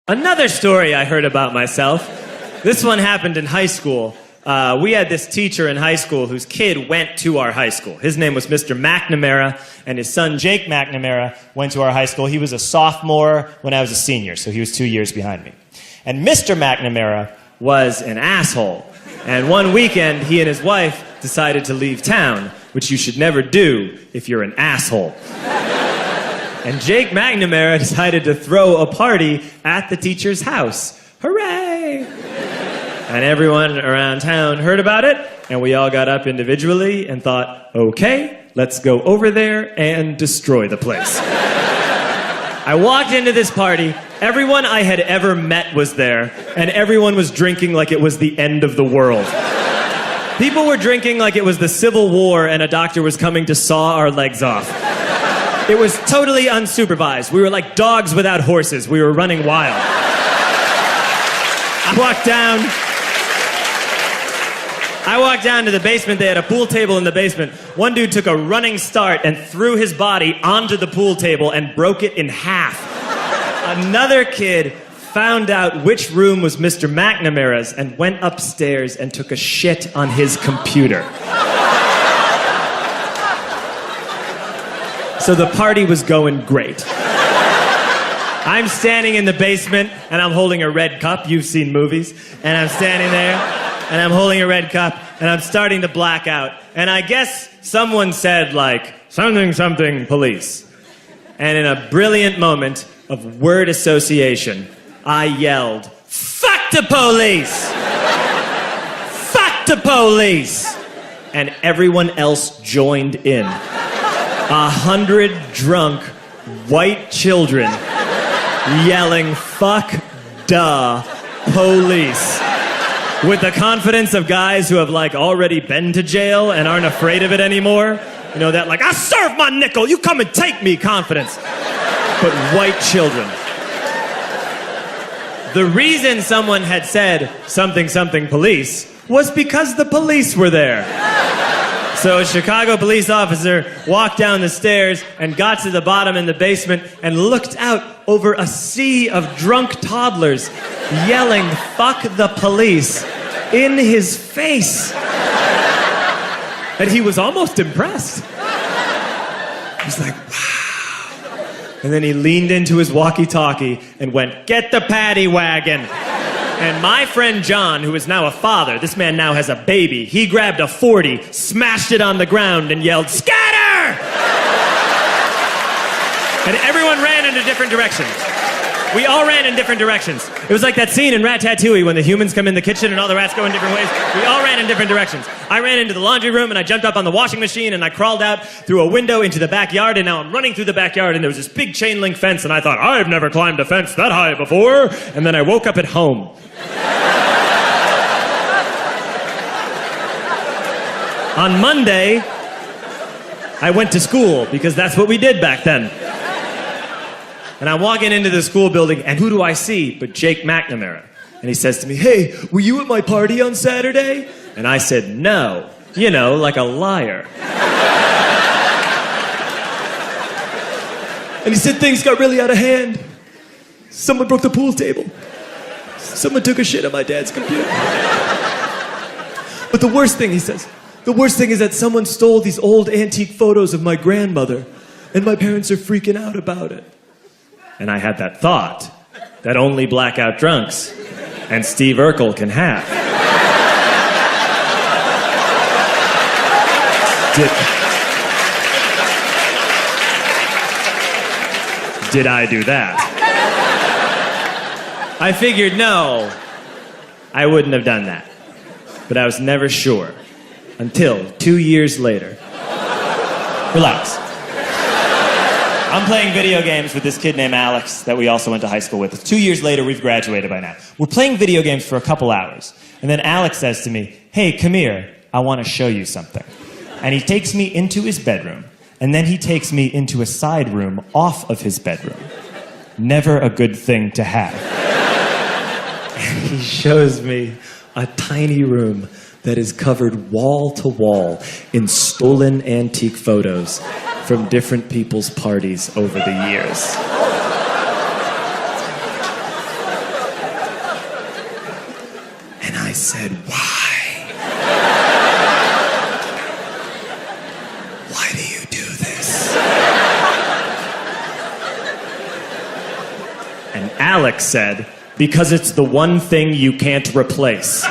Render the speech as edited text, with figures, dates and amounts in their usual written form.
Another story I heard about myself. This one happened in high school. We had this teacher in high school whose kid went to our high school. His name was Mr. McNamara, and his son Jake McNamara went to our high school. He was a sophomore when I was a senior, so he was 2 years behind me. And Mr. McNamara was an asshole. And one weekend, he and his wife decided to leave town, which you should never do if you're an asshole. And Jake McNamara decided to throw a party at the teacher's house. Hooray! And everyone around town heard about it, and we all got up individually and thought, okay, let's go over there and destroy the place. I walked into this party, everyone I had ever met was there, and everyone was drinking like it was the end of the world. People were drinking like it was the Civil War and a doctor was coming to saw our legs off. It was totally unsupervised. We were like dogs without horses. We were running wild. I walked down to the basement. They had a pool table in the basement. One dude took a running start and threw his body onto the pool table and broke it in half. Another kid found out which room was Mr. McNamara's and went upstairs and took a shit on his computer. So the party was going great. I'm standing in the basement, and I'm holding a red cup. You've seen movies. And I'm standing there, and I'm holding a red cup, and I'm starting to black out. And I guess someone said, like, something, something, police. And in a brilliant moment of word association, I yelled, fuck the police! Fuck the police! And everyone else joined in. 100 drunk white children yelling, fuck the police. With the confidence of guys who have like already been to jail and aren't afraid of it anymore. You know, that like, I serve my nickel, you come and take me confidence. But white children. The reason someone had said something, something police was because the police were there. So a Chicago police officer walked down the stairs and got to the bottom in the basement and looked out over a sea of drunk toddlers yelling, fuck the police, in his face. And he was almost impressed. He was like, wow. And then he leaned into his walkie-talkie and went, get the paddy wagon. And my friend John, who is now a father, this man now has a baby, he grabbed a 40, smashed it on the ground, and yelled, scatter! And everyone ran in different directions. We all ran in different directions. It was like that scene in Ratatouille when the humans come in the kitchen and all the rats go in different ways. We all ran in different directions. I ran into the laundry room, and I jumped up on the washing machine, and I crawled out through a window into the backyard, and now I'm running through the backyard, and there was this big chain link fence, and I thought, I've never climbed a fence that high before. And then I woke up at home. On Monday, I went to school because that's what we did back then. And I'm walking into the school building, and who do I see but Jake McNamara? And he says to me, hey, were you at my party on Saturday? And I said, no. You know, like a liar. And he said, things got really out of hand. Someone broke the pool table. Someone took a shit on my dad's computer. But the worst thing, he says, the worst thing is that someone stole these old antique photos of my grandmother, and my parents are freaking out about it. And I had that thought that only blackout drunks and Steve Urkel can have. Did I do that? I figured, no, I wouldn't have done that. But I was never sure until 2 years later. Relax. I'm playing video games with this kid named Alex that we also went to high school with. 2 years later, we've graduated by now. We're playing video games for a couple hours. And then Alex says to me, hey, come here, I want to show you something. And he takes me into his bedroom. And then he takes me into a side room off of his bedroom. Never a good thing to have. And he shows me a tiny room that is covered wall to wall in stolen antique photos from different people's parties over the years. I said, why? Why do you do this? And Alex said, because it's the one thing you can't replace.